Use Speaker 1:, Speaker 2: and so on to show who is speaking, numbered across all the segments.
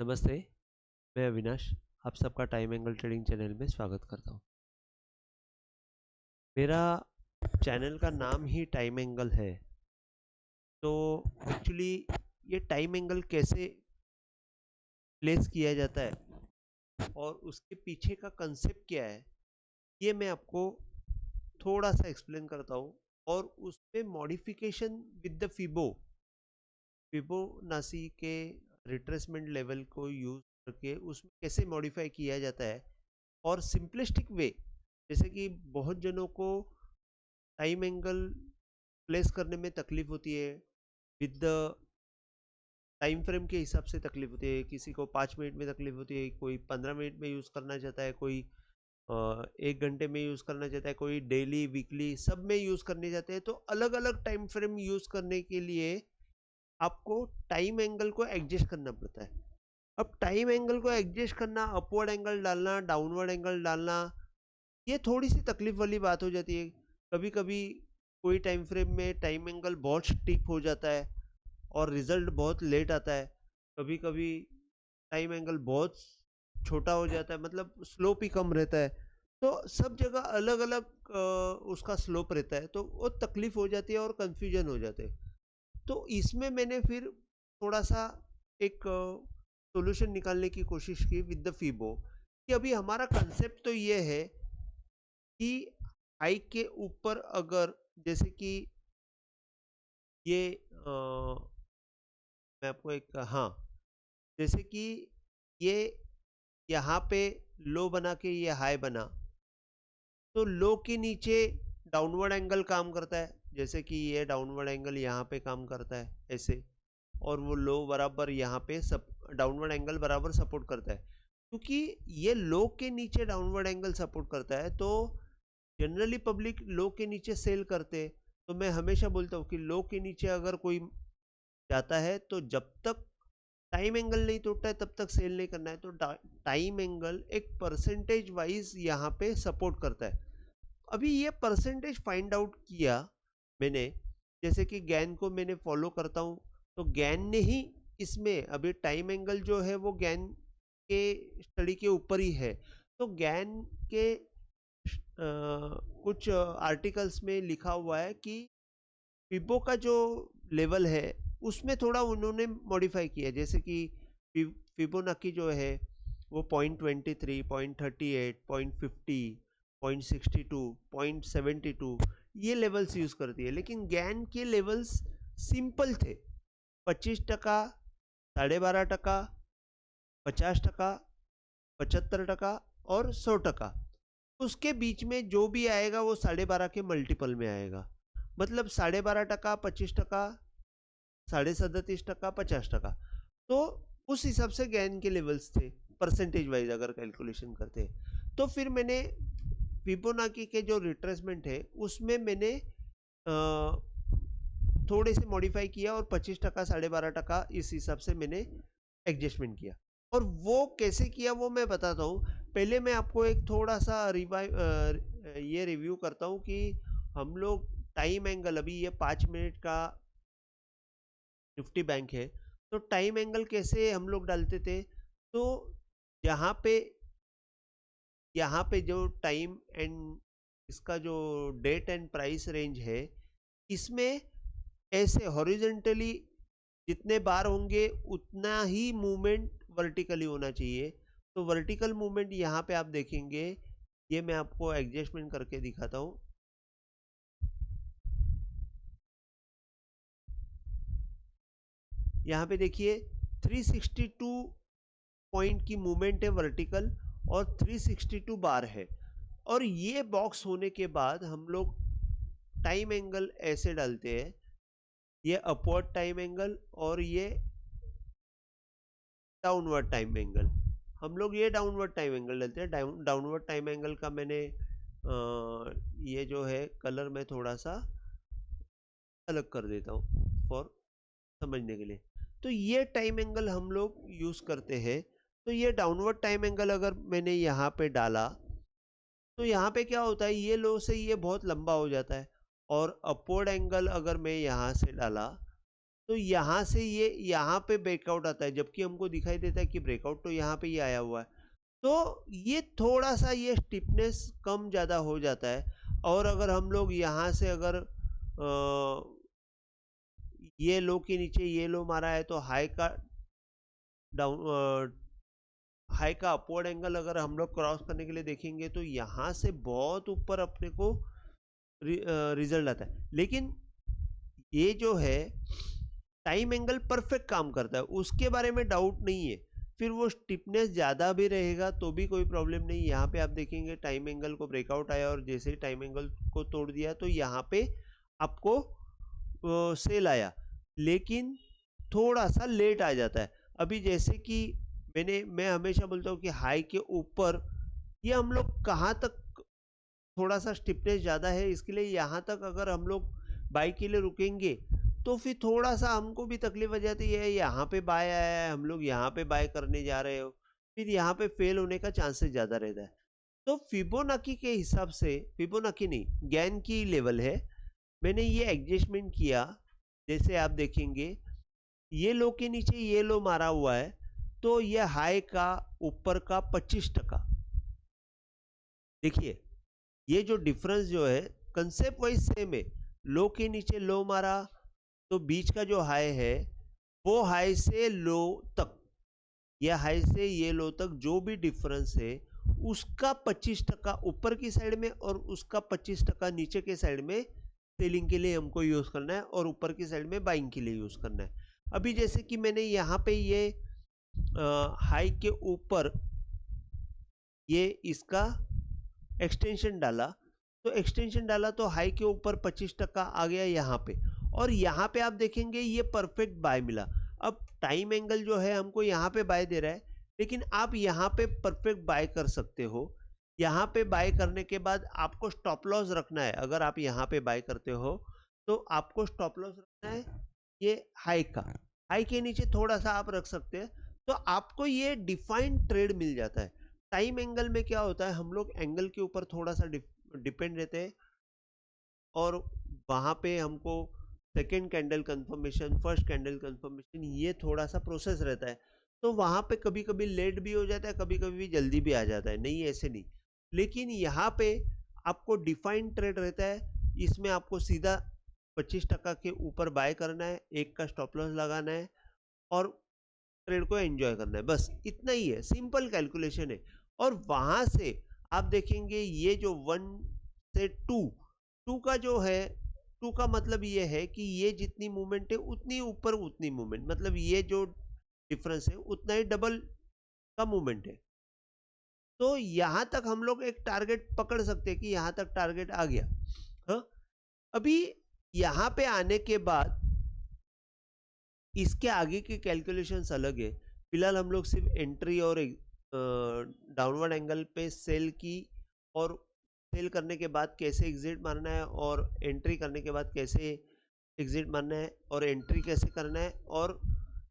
Speaker 1: नमस्ते, मैं अविनाश, आप सबका टाइम एंगल ट्रेडिंग चैनल में स्वागत करता हूँ। मेरा चैनल का नाम ही टाइम एंगल है। तो एक्चुअली ये टाइम एंगल कैसे प्लेस किया जाता है और उसके पीछे का कंसेप्ट क्या है, ये मैं आपको थोड़ा सा एक्सप्लेन करता हूँ। और उसमें मॉडिफिकेशन विद द फिबोनाची के रिट्रेसमेंट लेवल को यूज करके उसमें कैसे मॉडिफाई किया जाता है। और सिंपलिस्टिक वे, जैसे कि बहुत जनों को टाइम एंगल प्लेस करने में तकलीफ होती है, विद द टाइम फ्रेम के हिसाब से तकलीफ होती है। किसी को 5 मिनट में तकलीफ होती है, कोई 15 मिनट में यूज़ करना चाहता है, कोई 1 घंटे में यूज़ करना चाहता है, कोई डेली वीकली सब में यूज़ करने जाते हैं। तो अलग अलग टाइम फ्रेम यूज़ करने के लिए आपको टाइम एंगल को एडजस्ट करना पड़ता है। अब टाइम एंगल को एडजस्ट करना, अपवर्ड एंगल डालना, डाउनवर्ड एंगल डालना, ये थोड़ी सी तकलीफ वाली बात हो जाती है। कभी कभी कोई टाइम फ्रेम में टाइम एंगल बहुत स्टीप हो जाता है और रिजल्ट बहुत लेट आता है। कभी कभी टाइम एंगल बहुत छोटा हो जाता है, मतलब स्लोप ही कम रहता है। तो सब जगह अलग अलग उसका स्लोप रहता है, तो वो तकलीफ हो जाती है और कंफ्यूजन हो जाते हैं। तो इसमें मैंने फिर थोड़ा सा एक सॉल्यूशन निकालने की कोशिश की विद द फीबो, कि अभी हमारा कंसेप्ट तो ये है कि हाई के ऊपर अगर, जैसे कि ये मैं आपको एक, हाँ, जैसे कि ये यहाँ पे लो बना के ये हाई बना, तो लो के नीचे डाउनवर्ड एंगल काम करता है। जैसे कि ये डाउनवर्ड एंगल यहाँ पे काम करता है ऐसे, और वो लो बराबर यहाँ पे सब डाउनवर्ड एंगल बराबर सपोर्ट करता है। क्योंकि ये लो के नीचे डाउनवर्ड एंगल सपोर्ट करता है, तो जनरली पब्लिक लो के नीचे सेल करते। तो मैं हमेशा बोलता हूँ कि लो के नीचे अगर कोई जाता है तो जब तक टाइम एंगल नहीं टूटता है तब तक सेल नहीं करना है। तो टाइम एंगल एक परसेंटेज वाइज यहाँ पे सपोर्ट करता है। अभी ये परसेंटेज फाइंड आउट किया मैंने, जैसे कि गैन को मैंने फॉलो करता हूँ, तो गैन ने ही इसमें अभी टाइम एंगल जो है वो गैन के स्टडी के ऊपर ही है। तो गैन के कुछ आर्टिकल्स में लिखा हुआ है कि फिबो का जो लेवल है उसमें थोड़ा उन्होंने मॉडिफाई किया। जैसे कि फिबोनाकी जो है वो 0.23, 0.38, 0.50, 0.62, 0.72 ये लेवल्स यूज़ करती है। लेकिन गैन के लेवल्स सिंपल थे, 25%, 12.5%, 50%, 75% और 100%। उसके बीच में जो भी आएगा वो 12.5 के मल्टीपल में आएगा। मतलब 12.5%, 25%, 37.5%, 50%। तो उस हिसाब से गैन के लेवल्स थे परसेंटेज वाइज अगर कैलकुलेशन करते हैं। तो फिर मैंने फिबोनाची के जो रिट्रेसमेंट है उसमें मैंने थोड़े से मॉडिफाई किया और 25%, 12.5% इस हिसाब से मैंने एडजस्टमेंट किया। और वो कैसे किया वो मैं बताता हूँ। पहले मैं आपको एक थोड़ा सा ये रिव्यू करता हूँ कि हम लोग टाइम एंगल, अभी ये 5 मिनट का निफ्टी बैंक है, तो टाइम एंगल कैसे हम लोग डालते थे। तो यहाँ पे जो टाइम एंड इसका जो डेट एंड प्राइस रेंज है, इसमें ऐसे हॉरिजॉन्टली जितने बार होंगे उतना ही मूवमेंट वर्टिकली होना चाहिए। तो वर्टिकल मूवमेंट यहाँ पे आप देखेंगे, ये मैं आपको एडजस्टमेंट करके दिखाता हूँ। यहाँ पे देखिए 362 पॉइंट की मूवमेंट है वर्टिकल, और 362 बार है। और ये बॉक्स होने के बाद हम लोग टाइम एंगल ऐसे डालते हैं, ये अपवर्ड टाइम एंगल और ये डाउनवर्ड टाइम एंगल। हम लोग ये डाउनवर्ड टाइम एंगल डालते हैं। डाउनवर्ड टाइम एंगल का मैंने ये जो है कलर में थोड़ा सा अलग कर देता हूँ फॉर समझने के लिए। तो ये टाइम एंगल हम लोग यूज़ करते हैं। तो ये डाउनवर्ड टाइम एंगल अगर मैंने यहाँ पे डाला, तो यहाँ पे क्या होता है, ये लो से ये बहुत लंबा हो जाता है। और अपवर्ड एंगल अगर मैं यहाँ से डाला, तो यहाँ से ये यहाँ पे ब्रेकआउट आता है, जबकि हमको दिखाई देता है कि ब्रेकआउट तो यहाँ पे ही आया हुआ है। तो ये थोड़ा सा ये स्टिफनेस कम ज़्यादा हो जाता है। और अगर हम लोग यहाँ से अगर ये लो के नीचे ये लो मारा है, तो हाई का डाउन हाई का अपवर्ड एंगल अगर हम लोग क्रॉस करने के लिए देखेंगे, तो यहाँ से बहुत ऊपर अपने को रिजल्ट आता है। लेकिन ये जो है टाइम एंगल परफेक्ट काम करता है, उसके बारे में डाउट नहीं है। फिर वो स्टिफनेस ज़्यादा भी रहेगा तो भी कोई प्रॉब्लम नहीं। यहाँ पे आप देखेंगे टाइम एंगल को ब्रेकआउट आया और जैसे ही टाइम एंगल को तोड़ दिया तो यहाँ पे आपको सेल आया, लेकिन थोड़ा सा लेट आ जाता है। अभी जैसे कि मैं हमेशा बोलता हूँ कि हाई के ऊपर ये हम लोग कहाँ तक थोड़ा सा स्टिफनेस ज़्यादा है, इसके लिए यहाँ तक अगर हम लोग बाई के लिए रुकेंगे तो फिर थोड़ा सा हमको भी तकलीफ हो जाती है। यहाँ पे बाय आया है, हम लोग यहाँ पे बाय करने जा रहे हो, फिर यहाँ पे फेल होने का चांसेस ज़्यादा रहता है। तो फिबोनाची के हिसाब से, फिबोनाची नहीं गैन की लेवल है, मैंने ये एडजस्टमेंट किया। जैसे आप देखेंगे ये लो के नीचे ये लो मारा हुआ है, तो ये हाई का ऊपर का 25%। देखिए ये जो डिफरेंस जो है कंसेप्ट वाइज सेम है। लो के नीचे लो मारा तो बीच का जो हाई है वो हाई से लो तक या हाई से ये लो तक जो भी डिफरेंस है उसका 25% ऊपर की साइड में और उसका 25% नीचे के साइड में सेलिंग के लिए हमको यूज करना है और ऊपर की साइड में बाइंग के लिए यूज करना है। अभी जैसे कि मैंने यहाँ पे ये हाई के ऊपर ये इसका एक्सटेंशन डाला, तो एक्सटेंशन डाला तो हाई के ऊपर 25% आ गया यहाँ पे, और यहाँ पे आप देखेंगे ये परफेक्ट बाय मिला। अब टाइम एंगल जो है हमको यहाँ पे बाय दे रहा है, लेकिन आप यहाँ पे परफेक्ट बाय कर सकते हो। यहाँ पे बाय करने के बाद आपको स्टॉप लॉस रखना है। अगर आप यहाँ पे बाय करते हो तो आपको स्टॉप लॉस रखना है ये हाई का, हाई के नीचे थोड़ा सा आप रख सकते हैं, तो आपको ये डिफाइंड ट्रेड मिल जाता है। टाइम एंगल में क्या होता है, हम लोग एंगल के ऊपर थोड़ा सा डिपेंड रहते हैं, और वहाँ पे हमको second candle confirmation, first candle confirmation, ये थोड़ा सा प्रोसेस रहता है। तो वहाँ पे कभी कभी लेट भी हो जाता है, कभी कभी जल्दी भी आ जाता है, नहीं ऐसे नहीं। लेकिन यहाँ पे आपको डिफाइंड ट्रेड रहता है, इसमें आपको सीधा 25% के ऊपर बाय करना है, एक का स्टॉप लॉस लगाना है और ट्रेड को एंजॉय करना है, बस इतना ही है, सिंपल कैलकुलेशन है। और वहां से आप देखेंगे ये जो 1 से 2 का जो है, 2 का मतलब ये है कि ये जितनी मूवमेंट है उतनी ऊपर उतनी मूवमेंट, मतलब ये जो डिफरेंस है उतना ही डबल का मूवमेंट है। तो यहां तक हम लोग एक टारगेट पकड़ सकते हैं कि यहां तक टारगेट आ गया। हाँ, अभी यहां पे आने के बाद इसके आगे की कैलकुलेशंस अलग है। फिलहाल हम लोग सिर्फ एंट्री और डाउनवर्ड एंगल पे सेल की, और सेल करने के बाद कैसे एग्जिट मारना है, और एंट्री करने के बाद कैसे एग्जिट मारना है, और एंट्री कैसे करना है और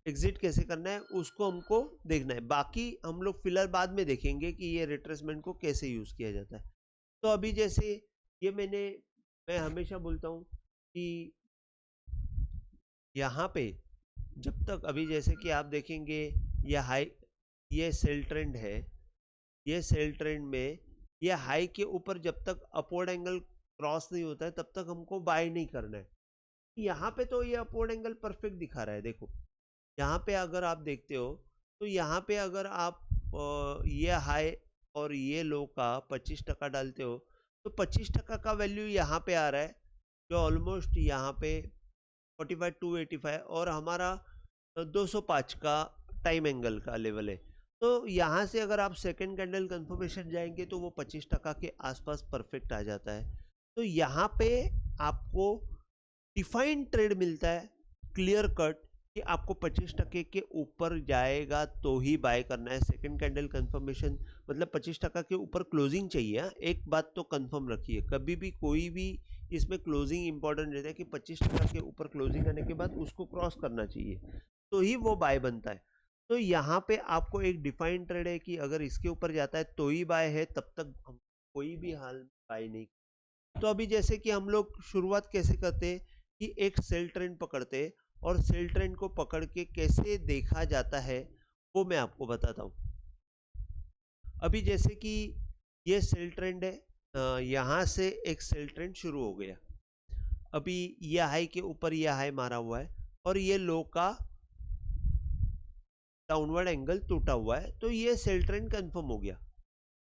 Speaker 1: एग्जिट कैसे करना है, उसको हमको देखना है। बाकी हम लोग फिलहाल बाद में देखेंगे कि ये रिट्रेसमेंट को कैसे यूज़ किया जाता है। तो अभी जैसे ये मैं हमेशा बोलता हूँ कि यहाँ पे जब तक, अभी जैसे कि आप देखेंगे ये सेल ट्रेंड है, ये सेल ट्रेंड में ये हाई के ऊपर जब तक अपवर्ड एंगल क्रॉस नहीं होता है तब तक हमको बाय नहीं करना है। यहाँ पे तो ये अपवर्ड एंगल परफेक्ट दिखा रहा है, देखो यहाँ पे अगर आप देखते हो तो यहाँ पे अगर आप ये हाई और ये लो का 25% डालते हो तो 25% का वैल्यू यहाँ पे आ रहा है, जो ऑलमोस्ट यहाँ पे 45 285, और हमारा 205 का टाइम एंगल का लेवल है। तो यहाँ से अगर आप सेकेंड कैंडल कंफर्मेशन जाएंगे तो वो 25% के आसपास परफेक्ट आ जाता है। तो यहाँ पे आपको डिफाइंड ट्रेड मिलता है, क्लियर कट, कि आपको 25% के ऊपर जाएगा तो ही बाय करना है। सेकेंड कैंडल कंफर्मेशन मतलब 25% के ऊपर क्लोजिंग चाहिए। एक बात तो कंफर्म रखिए, कभी भी कोई भी इसमें क्लोजिंग इंपॉर्टेंट रहता है कि 25% के ऊपर क्लोजिंग करने के बाद उसको क्रॉस करना चाहिए, तो ही वो बाय बनता है। तो यहाँ पे आपको एक डिफाइंड ट्रेड है कि अगर इसके ऊपर जाता है तो ही बाय है, तब तक हम कोई भी हाल में बाय नहीं। तो अभी जैसे कि हम लोग शुरुआत कैसे करते हैं कि एक सेल ट्रेंड पकड़ते और सेल ट्रेंड को पकड़ के कैसे देखा जाता है वो मैं आपको बताता हूँ। अभी जैसे कि ये सेल ट्रेंड है, यहाँ से एक सेल ट्रेंड शुरू हो गया। अभी ये हाई के ऊपर ये हाई मारा हुआ है और ये लो का डाउनवर्ड एंगल टूटा हुआ है, तो ये सेल ट्रेंड कंफर्म हो गया,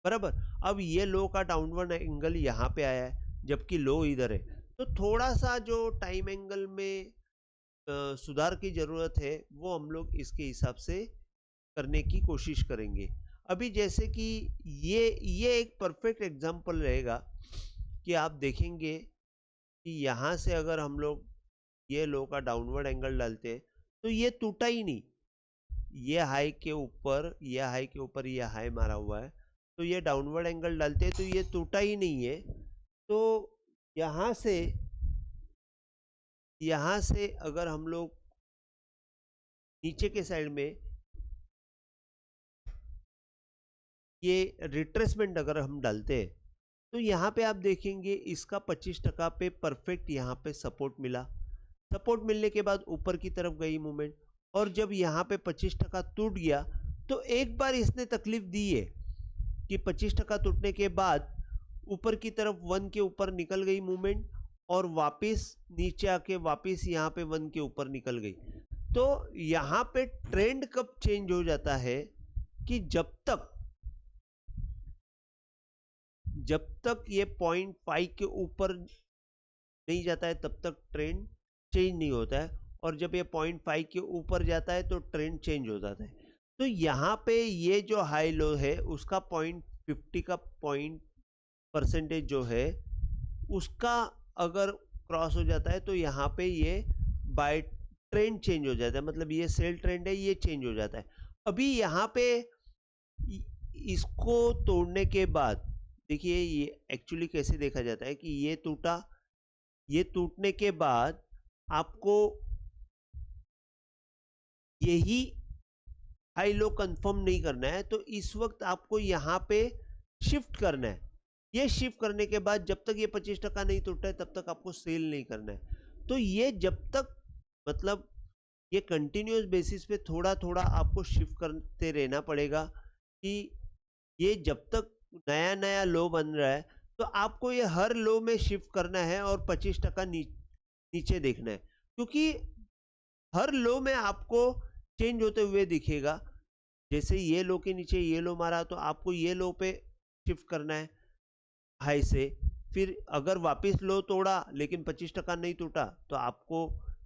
Speaker 1: बराबर। अब ये लो का डाउनवर्ड एंगल यहाँ पे आया है जबकि लो इधर है, तो थोड़ा सा जो टाइम एंगल में सुधार की जरूरत है वो हम लोग इसके हिसाब से करने की कोशिश करेंगे। अभी जैसे कि ये एक परफेक्ट एग्जांपल रहेगा कि आप देखेंगे कि यहाँ से अगर हम लोग ये लो का डाउनवर्ड एंगल डालते हैं तो ये टूटा ही नहीं, ये हाई के ऊपर ये हाई के ऊपर ये हाई मारा हुआ है, तो ये डाउनवर्ड एंगल डालते हैं तो ये टूटा ही नहीं है। तो यहाँ से अगर हम लोग नीचे के साइड में ये रिट्रेसमेंट अगर हम डालते हैं तो यहाँ पे आप देखेंगे इसका 25% पे परफेक्ट यहाँ पे सपोर्ट मिला। सपोर्ट मिलने के बाद ऊपर की तरफ गई मूवमेंट, और जब यहाँ पे 25% टूट गया तो एक बार इसने तकलीफ दी है कि 25% टूटने के बाद ऊपर की तरफ 1 के ऊपर निकल गई मूवमेंट और वापस नीचे आके वापस यहाँ पे 1 के ऊपर निकल गई। तो यहाँ पे ट्रेंड कब चेंज हो जाता है कि जब तक ये 0.5 के ऊपर नहीं जाता है तब तक ट्रेंड चेंज नहीं होता है, और जब ये 0.5 के ऊपर जाता है तो ट्रेंड चेंज हो जाता है। तो यहाँ पे ये जो हाई लो है उसका 0.50 का परसेंटेज जो है उसका अगर क्रॉस हो जाता है तो यहाँ पे ये बाय ट्रेंड चेंज हो जाता है, मतलब ये सेल ट्रेंड है ये चेंज हो जाता है। अभी यहाँ पे इसको तोड़ने के बाद देखिए ये एक्चुअली कैसे देखा जाता है कि ये टूटा, ये टूटने के बाद आपको यही हाई लो कंफर्म नहीं करना है, तो इस वक्त आपको यहाँ पे शिफ्ट करना है। ये शिफ्ट करने के बाद जब तक ये 25% नहीं टूटा है तब तक आपको सेल नहीं करना है। तो ये जब तक मतलब ये कंटिन्यूस बेसिस पे थोड़ा थोड़ा आपको शिफ्ट करते रहना पड़ेगा कि ये जब तक नया नया लो बन रहा है तो आपको ये हर लो में शिफ्ट करना है और 25% नीचे देखना है, क्योंकि हर लो में आपको चेंज होते हुए दिखेगा। जैसे ये लो के नीचे ये लो मारा तो आपको ये लो पे शिफ्ट करना है हाई से, फिर अगर वापस लो तोड़ा लेकिन 25% नहीं टूटा तो आपको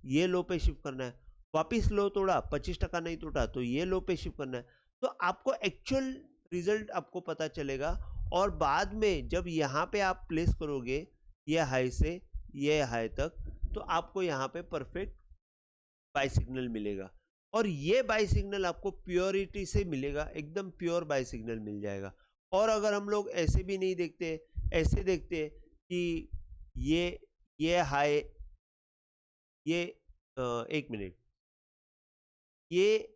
Speaker 1: ये लो पे शिफ्ट करना है, वापस लो तोड़ा 25% नहीं टूटा तो ये लो पे शिफ्ट करना है। तो आपको एक्चुअल रिजल्ट आपको पता चलेगा, और बाद में जब यहाँ पे आप प्लेस करोगे ये हाई से ये हाई तक तो आपको यहाँ पे परफेक्ट बाय सिग्नल मिलेगा, और ये बाय सिग्नल आपको प्योरिटी से मिलेगा, एकदम प्योर बाय सिग्नल मिल जाएगा। और अगर हम लोग ऐसे भी नहीं देखते, ऐसे देखते कि ये हाई ये एक मिनट, ये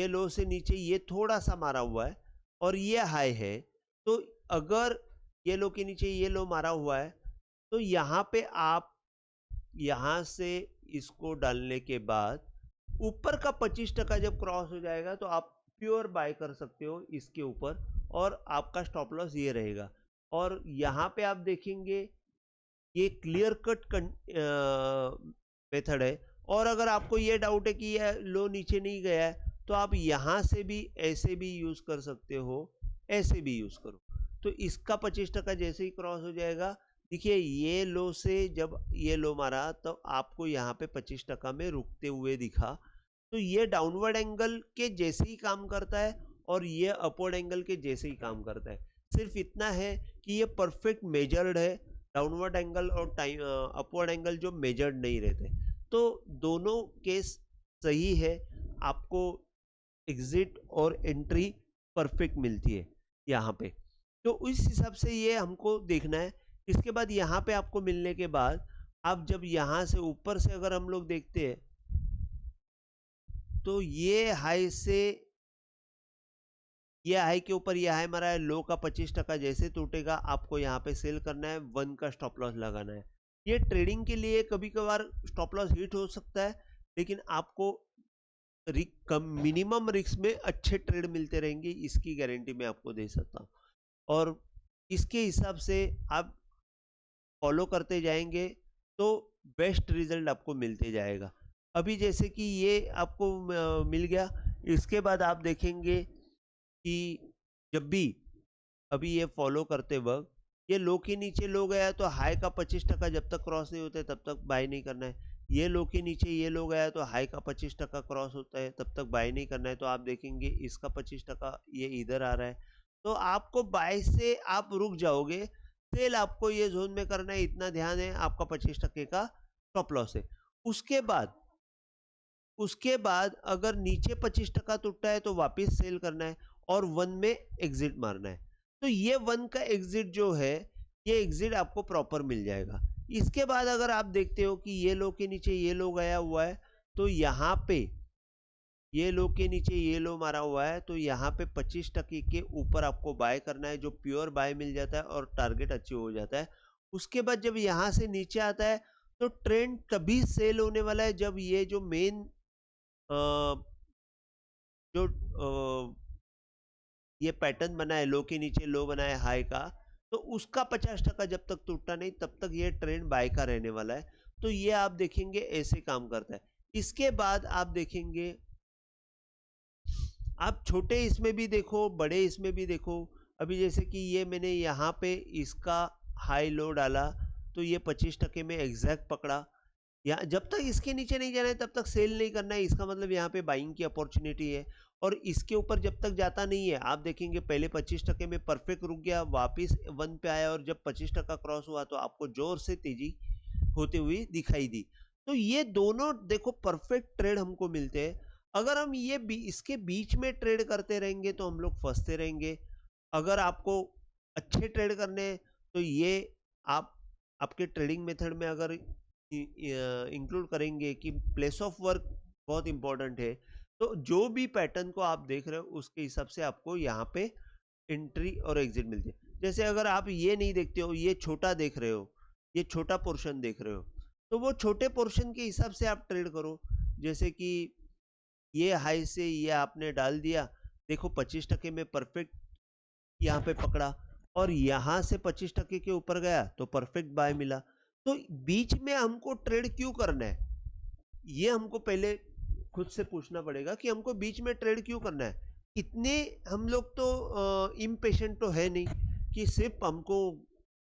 Speaker 1: लो से नीचे ये थोड़ा सा मारा हुआ है और ये हाई है, तो अगर ये लो के नीचे ये लो मारा हुआ है तो यहाँ पे आप यहाँ से इसको डालने के बाद ऊपर का 25% जब क्रॉस हो जाएगा तो आप प्योर बाय कर सकते हो इसके ऊपर, और आपका स्टॉप लॉस ये रहेगा। और यहाँ पे आप देखेंगे ये क्लियर कट मेथड है, और अगर आपको ये डाउट है कि ये लो नीचे नहीं गया है तो आप यहाँ से भी ऐसे भी यूज कर सकते हो, ऐसे भी यूज करो। तो इसका 25% जैसे ही क्रॉस हो जाएगा, देखिए ये लो से जब ये लो मारा तो आपको यहाँ पे 25% में रुकते हुए दिखा, तो ये डाउनवर्ड एंगल के जैसे ही काम करता है और ये अपवर्ड एंगल के जैसे ही काम करता है। सिर्फ इतना है कि ये परफेक्ट मेजर्ड है, डाउनवर्ड एंगल और टाइम अपवर्ड एंगल जो मेजर्ड नहीं रहते। तो दोनों केस सही है, आपको एग्जिट और एंट्री परफेक्ट मिलती है यहाँ पे। तो इस हिसाब से ये हमको देखना है। इसके बाद यहाँ पे आपको मिलने के बाद आप जब यहाँ से ऊपर से अगर हम लोग देखते हैं तो ये हाई से ये हाई के ऊपर ये हाई मारा है, लो का 25% जैसे टूटेगा आपको यहाँ पे सेल करना है, 1 का स्टॉप लॉस लगाना है। ये ट्रेडिंग के लिए कभी कभार स्टॉप लॉस हिट हो सकता है, लेकिन आपको मिनिमम रिस्क में अच्छे ट्रेड मिलते रहेंगे, इसकी गारंटी मैं आपको दे सकता हूँ। और इसके हिसाब से आप फॉलो करते जाएंगे तो बेस्ट रिजल्ट आपको मिलते जाएगा। अभी जैसे कि ये आपको मिल गया, इसके बाद आप देखेंगे कि जब भी अभी ये फॉलो करते वक्त ये लो के नीचे लो गया तो हाई का 25% जब तक क्रॉस नहीं होता है तब तक बाय नहीं करना है। ये लो के नीचे ये लो गया तो हाई का 25% क्रॉस होता है तब तक बाय नहीं करना है। तो आप देखेंगे इसका 25% ये इधर आ रहा है, तो आपको बाय से आप रुक जाओगे। सेल आपको ये जोन में करना है, इतना ध्यान है, आपका 25% का स्टॉप लॉस है। उसके बाद अगर नीचे 25% टूटता है तो वापस सेल करना है और 1 में एग्जिट मारना है। तो ये 1 का एग्जिट जो है, ये एग्जिट आपको प्रॉपर मिल जाएगा। इसके बाद अगर आप देखते हो कि ये लो के नीचे ये लो गया हुआ है, तो यहाँ पे ये लो के नीचे ये लो मारा हुआ है, तो यहाँ पे 25% के ऊपर आपको बाय करना है, जो प्योर बाय मिल जाता है और टारगेट अचीव हो जाता है। उसके बाद जब यहाँ से नीचे आता है तो ट्रेंड तभी सेल होने वाला है जब ये जो मेन जो ये पैटर्न बना है, लो के नीचे लो बना है हाई का, तो उसका 50% जब तक टूटा नहीं तब तक ये ट्रेंड बाय का रहने वाला है। तो ये आप देखेंगे ऐसे काम करता है। इसके बाद आप देखेंगे, आप छोटे इसमें भी देखो, बड़े इसमें भी देखो। अभी जैसे कि ये मैंने यहाँ पे इसका हाई लो डाला तो ये 25% में एग्जैक्ट पकड़ा। या जब तक इसके नीचे नहीं जाना है तब तक सेल नहीं करना है, इसका मतलब यहाँ पे बाइंग की अपॉर्चुनिटी है। और इसके ऊपर जब तक जाता नहीं है, आप देखेंगे पहले 25% में परफेक्ट रुक गया, वापस 1 पे आया और जब 25% क्रॉस हुआ तो आपको जोर से तेजी होते हुए दिखाई दी। तो ये दोनों देखो परफेक्ट ट्रेड हमको मिलते हैं। अगर हम ये इसके बीच में ट्रेड करते रहेंगे तो हम लोग फंसते रहेंगे। अगर आपको अच्छे ट्रेड करने हैं तो ये आप आपके ट्रेडिंग मेथड में अगर इंक्लूड करेंगे कि प्लेस ऑफ वर्क बहुत इंपॉर्टेंट है, तो जो भी पैटर्न को आप देख रहे हो उसके हिसाब से आपको यहाँ पे एंट्री और एग्जिट मिलती है। जैसे अगर आप ये नहीं देखते हो, ये छोटा देख रहे हो, ये छोटा पोर्शन देख रहे हो, तो वो छोटे पोर्शन के हिसाब से आप ट्रेड करो। जैसे कि ये हाई से ये आपने डाल दिया, देखो 25% में परफेक्ट यहाँ पे पकड़ा और यहाँ से 25% के ऊपर गया तो परफेक्ट बाय मिला। तो बीच में हमको ट्रेड क्यों करना है, ये हमको पहले खुद से पूछना पड़ेगा कि हमको बीच में ट्रेड क्यों करना है। इतने हम लोग तो इम्पेशेंट तो है नहीं कि सिर्फ हमको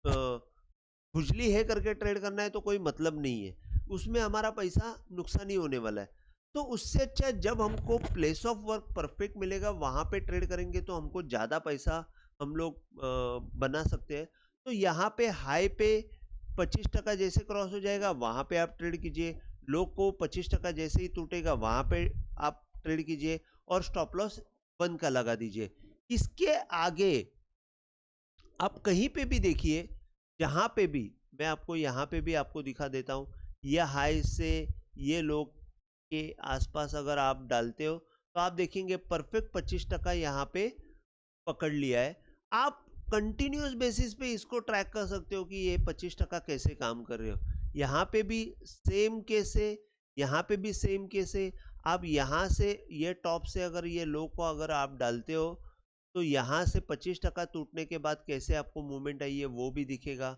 Speaker 1: खुजली है करके ट्रेड करना है, तो कोई मतलब नहीं है, उसमें हमारा पैसा नुकसान ही होने वाला है। तो उससे अच्छा जब हमको प्लेस ऑफ वर्क परफेक्ट मिलेगा वहां पे ट्रेड करेंगे तो हमको ज़्यादा पैसा हम लोग बना सकते हैं। तो यहाँ पे हाई पे 25% जैसे क्रॉस हो जाएगा वहां पे आप ट्रेड कीजिए, लो को 25% जैसे ही टूटेगा वहां पे आप ट्रेड कीजिए और स्टॉप लॉस 1 का लगा दीजिए। इसके आगे आप कहीं पे भी देखिए, जहां पे भी मैं आपको यहाँ पे भी आपको दिखा देता हूँ, यह हाई से ये लो के आसपास अगर आप डालते हो तो आप देखेंगे परफेक्ट 25% यहाँ पे पकड़ लिया है। आप कंटिन्यूस बेसिस पे इसको ट्रैक कर सकते हो कि ये 25% कैसे काम कर रहे हो। यहाँ पे भी सेम केस है, यहाँ पे भी सेम केस है। आप यहाँ से ये टॉप से अगर ये लो को अगर आप डालते हो तो यहाँ से 25% टूटने के बाद कैसे आपको मूवमेंट आई है वो भी दिखेगा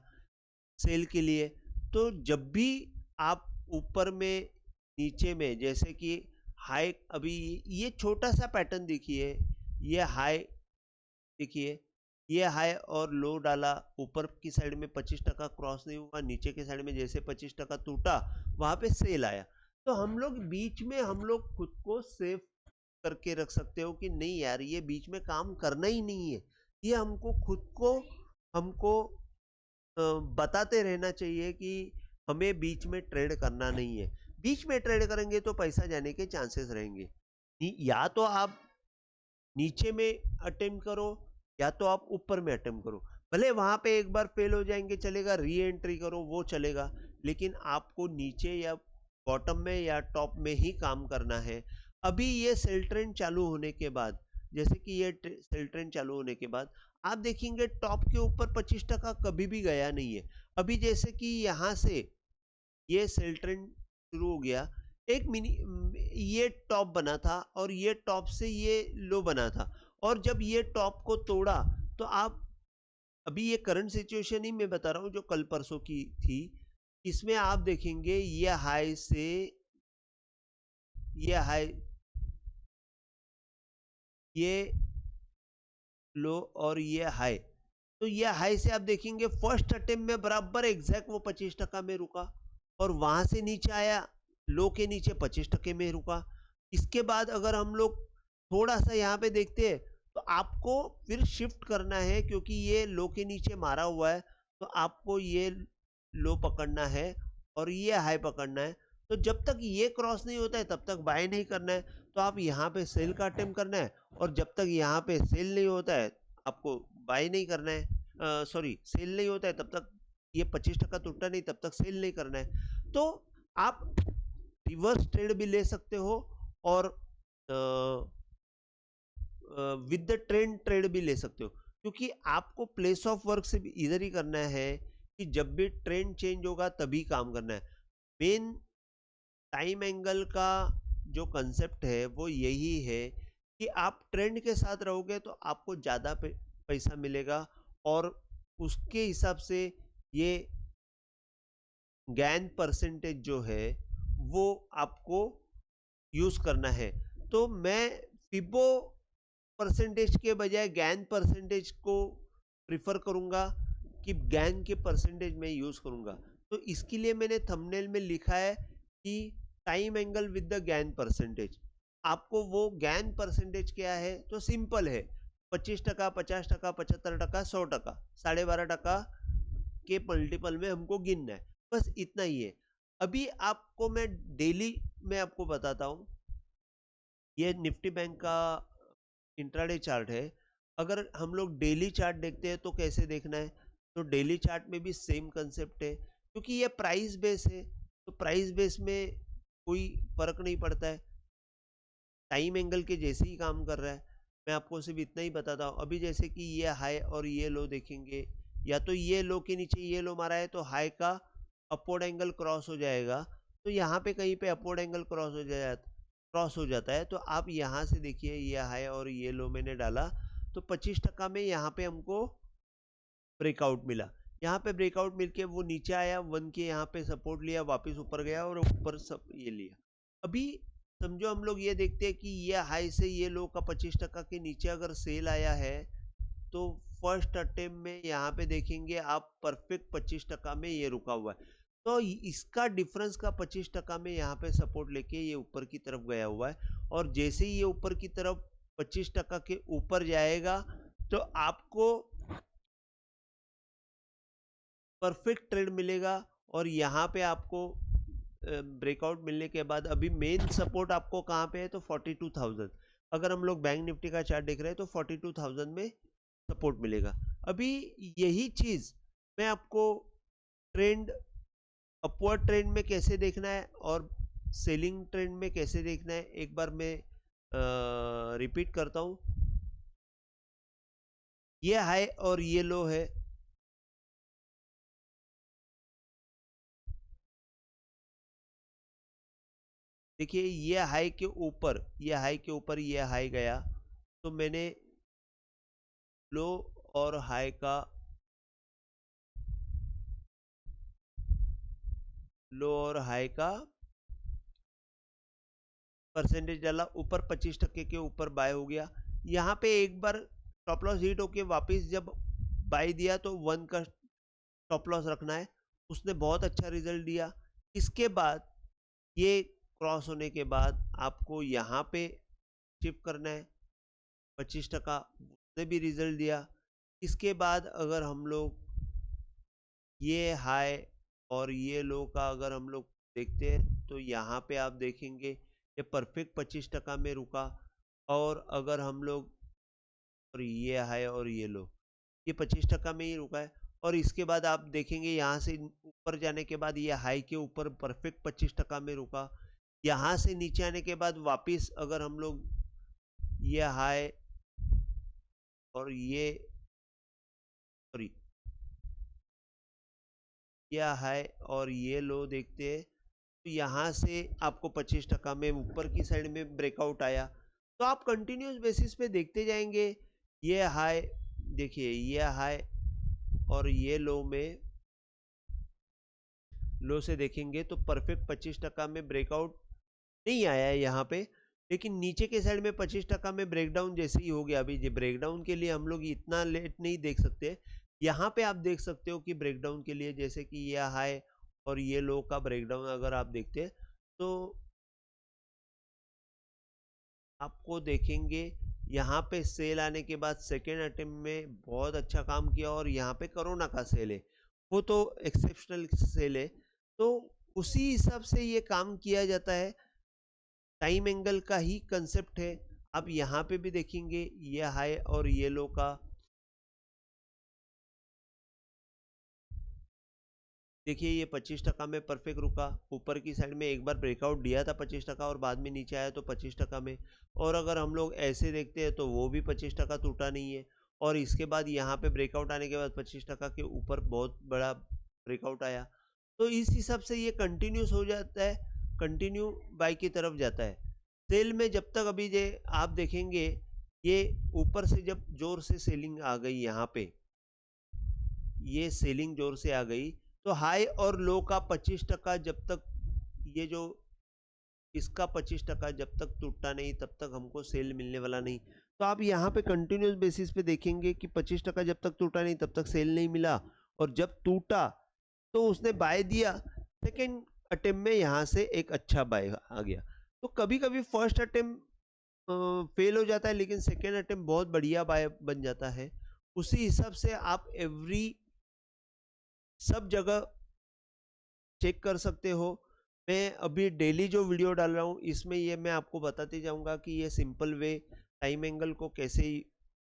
Speaker 1: सेल के लिए। तो जब भी आप ऊपर में नीचे में, जैसे कि हाई, अभी ये छोटा सा पैटर्न देखिए, ये हाई देखिए, ये हाई और लो डाला, ऊपर की साइड में 25% क्रॉस नहीं हुआ, नीचे के साइड में जैसे 25% टूटा वहां पे सेल आया। तो हम लोग बीच में हम लोग खुद को सेफ करके रख सकते हो कि नहीं यार ये बीच में काम करना ही नहीं है। ये हमको खुद को हमको बताते रहना चाहिए कि हमें बीच में ट्रेड करना नहीं है। बीच में ट्रेड करेंगे तो पैसा जाने के चांसेस रहेंगे। या तो आप नीचे में अटेम्प्ट करो या तो आप ऊपर में अटेम्प्ट करो, भले वहां पे एक बार फेल हो जाएंगे चलेगा, री एंट्री करो वो चलेगा, लेकिन आपको नीचे या बॉटम में या टॉप में ही काम करना है। अभी ये सेल ट्रेंड चालू होने के बाद, जैसे कि ये सेल ट्रेंड चालू होने के बाद आप देखेंगे टॉप के ऊपर 25% कभी भी गया नहीं है। अभी जैसे कि यहाँ से ये सेल ट्रेंड शुरू हो गया, एक ये टॉप बना था और ये टॉप से ये लो बना था, और जब ये टॉप को तोड़ा तो आप अभी ये करंट सिचुएशन ही मैं बता रहा हूँ जो कल परसों की थी, इसमें आप देखेंगे ये हाई से ये हाई, ये लो और ये हाई, तो ये हाई से आप देखेंगे फर्स्ट अटेम्प्ट में बराबर एग्जैक्ट वो 25% में रुका और वहां से नीचे आया, लो के नीचे 25% में रुका। इसके बाद अगर हम लोग थोड़ा सा यहाँ पे देखते हैं तो आपको फिर शिफ्ट करना है, क्योंकि ये लो के नीचे मारा हुआ है, तो आपको ये लो पकड़ना है और ये हाई पकड़ना है। तो जब तक ये क्रॉस नहीं होता है तब तक बाय नहीं करना है, तो आप यहाँ पे सेल का अटेम्प्ट करना है, और जब तक यहाँ पे सेल नहीं होता है आपको बाय नहीं करना है, सॉरी सेल नहीं होता है तब तक, ये 25% टूटा नहीं तब तक सेल नहीं करना है। तो आप रिवर्स ट्रेड भी ले सकते हो और विद द ट्रेंड ट्रेड भी ले सकते हो, क्योंकि आपको प्लेस ऑफ वर्क से भी इधर ही करना है कि जब भी ट्रेंड चेंज होगा तभी काम करना है। मेन टाइम एंगल का जो कंसेप्ट है वो यही है कि आप ट्रेंड के साथ रहोगे तो आपको ज़्यादा पैसा मिलेगा, और उसके हिसाब से ये गेन परसेंटेज जो है वो आपको यूज़ करना है। तो मैं फिबो परसेंटेज के बजाय गैन परसेंटेज को प्रिफर करूंगा कि गैन के परसेंटेज में यूज़ करूंगा। तो इसके लिए मैंने थंबनेल में लिखा है कि time angle with the gain percentage. आपको वो गैन परसेंटेज क्या है, तो सिंपल है, 25%, 50%, 75%, 100%, 12.5% के मल्टीपल में हमको गिनना है, बस इतना ही है। अभी आपको मैं डेली में आपको बताता हूँ, ये निफ्टी बैंक का इंट्राडे चार्ट है। अगर हम लोग डेली चार्ट देखते हैं तो कैसे देखना है, तो डेली चार्ट में भी सेम कंसेप्ट है, क्योंकि ये प्राइस बेस है, तो प्राइस बेस में कोई फर्क नहीं पड़ता है, टाइम एंगल के जैसे ही काम कर रहा है। मैं आपको सिर्फ इतना ही बताता हूँ। अभी जैसे कि ये हाई और ये लो देखेंगे, या तो ये लो के नीचे ये लो मारा है तो हाई का अपवर्ड एंगल क्रॉस हो जाएगा, तो यहाँ पे कहीं पे अपवर्ड एंगल क्रॉस हो जाता है, तो आप यहाँ से देखिए ये हाई और ये लो मैंने डाला तो 25% में यहाँ पे हमको ब्रेकआउट मिला। यहाँ पे ब्रेकआउट मिलके वो नीचे आया, 1 के यहाँ पे सपोर्ट लिया, वापस ऊपर गया और ऊपर सब ये लिया। अभी समझो हम लोग ये देखते हैं कि ये हाई से ये लो का 25% के नीचे अगर सेल आया है, तो फर्स्ट अटेम्प्ट में यहाँ पे देखेंगे आप परफेक्ट 25% में ये रुका हुआ है, तो इसका डिफरेंस का 25% में यहाँ पे सपोर्ट लेके ये ऊपर की तरफ गया हुआ है, और जैसे ही ये ऊपर की तरफ 25% के ऊपर जाएगा तो आपको परफेक्ट ट्रेड मिलेगा। और यहाँ पे आपको ब्रेकआउट मिलने के बाद अभी मेन सपोर्ट आपको कहाँ पे है, तो 42,000। अगर हम लोग बैंक निफ्टी का चार्ट देख रहे हैं तो 42,000 में सपोर्ट मिलेगा। अभी यही चीज मैं आपको ट्रेंड, अपवर्ड ट्रेंड में कैसे देखना है और सेलिंग ट्रेंड में कैसे देखना है, एक बार मैं रिपीट करता हूँ। ये हाई और ये लो है, देखिए ये हाई के ऊपर, ये हाई के ऊपर ये हाई गया, तो मैंने लो और हाई का, लो और हाई का परसेंटेज डाला, ऊपर 25% के ऊपर बाय हो गया। यहाँ पे एक बार स्टॉप लॉस हिट होके वापस जब बाय दिया तो 1 का स्टॉप लॉस रखना है, उसने बहुत अच्छा रिजल्ट दिया। इसके बाद ये क्रॉस होने के बाद आपको यहाँ पे शिफ्ट करना है, 25% उसने भी रिजल्ट दिया। इसके बाद अगर हम लोग ये हाई और ये लो का अगर हम लोग देखते हैं तो यहाँ पे आप देखेंगे ये परफेक्ट 25% में रुका, और अगर हम लोग, और ये हाई और ये लो, ये 25% में ही रुका है, और इसके बाद आप देखेंगे यहाँ से ऊपर जाने के बाद ये हाई के ऊपर परफेक्ट 25% में रुका। यहाँ से नीचे आने के बाद वापस अगर हम लोग ये हाई और ये सॉरी ये हाई और ये लो देखते हैं, तो यहाँ से आपको 25% में ऊपर की साइड में ब्रेकआउट आया। तो आप कंटिन्यूस बेसिस पे देखते जाएंगे। ये हाई देखिए, ये हाई और ये लो में लो से देखेंगे तो परफेक्ट 25% में ब्रेकआउट नहीं आया है यहाँ पे, लेकिन नीचे के साइड में 25% में ब्रेकडाउन जैसे ही हो गया। अभी ब्रेकडाउन के लिए हम लोग इतना लेट नहीं देख सकते, यहाँ पे आप देख सकते हो कि ब्रेकडाउन के लिए जैसे कि ये हाई और ये लो का ब्रेकडाउन अगर आप देखते हैं तो आपको देखेंगे यहाँ पे सेल आने के बाद सेकेंड अटेम्प्ट में बहुत अच्छा काम किया, और यहाँ पे कोरोना का सेल है, वो तो एक्सेप्शनल सेल है, तो उसी हिसाब से ये काम किया जाता है। टाइम एंगल का ही कंसेप्ट है। अब यहाँ पे भी देखेंगे ये हाई और ये लो का देखिए, ये 25% में परफेक्ट रुका। ऊपर की साइड में एक बार ब्रेकआउट दिया था 25% और बाद में नीचे आया तो 25% में। और अगर हम लोग ऐसे देखते हैं तो वो भी 25% टूटा नहीं है, और इसके बाद यहाँ पे ब्रेकआउट आने के बाद 25% के ऊपर बहुत बड़ा ब्रेकआउट आया। तो इस हिसाब से ये कंटिन्यूस हो जाता है, कंटिन्यू बाई की तरफ जाता है। सेल में जब तक अभी ये आप देखेंगे, ये ऊपर से जब जोर से सेलिंग आ गई, यहाँ पे ये सेलिंग जोर से आ गई, तो हाई और लो का 25% जब तक ये जो इसका 25% जब तक टूटा नहीं तब तक हमको सेल मिलने वाला नहीं। तो आप यहाँ पे कंटिन्यूस बेसिस पे देखेंगे कि 25% जब तक टूटा नहीं तब तक सेल नहीं मिला, और जब टूटा तो उसने बाय दिया। सेकेंड अटेम्प्ट में यहाँ से एक अच्छा बाय आ गया। तो कभी कभी फर्स्ट अटेम्प्ट फेल हो जाता है, लेकिन सेकेंड अटेम्प्ट बहुत बढ़िया बाय बन जाता है। उसी हिसाब से आप सब जगह चेक कर सकते हो। मैं अभी डेली जो वीडियो डाल रहा हूँ इसमें ये मैं आपको बताते जाऊंगा कि ये सिंपल वे टाइम एंगल को कैसे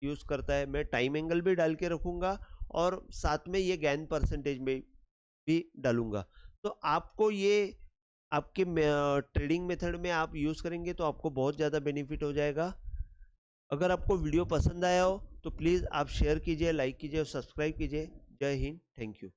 Speaker 1: यूज करता है। मैं टाइम एंगल भी डाल के रखूंगा और साथ में ये गेन परसेंटेज में भी डालूंगा। तो आपको ये आपके ट्रेडिंग मेथड में आप यूज करेंगे तो आपको बहुत ज़्यादा बेनिफिट हो जाएगा। अगर आपको वीडियो पसंद आया हो तो प्लीज़ आप शेयर कीजिए, लाइक कीजिए और सब्सक्राइब कीजिए। जय हिंद, थैंक यू।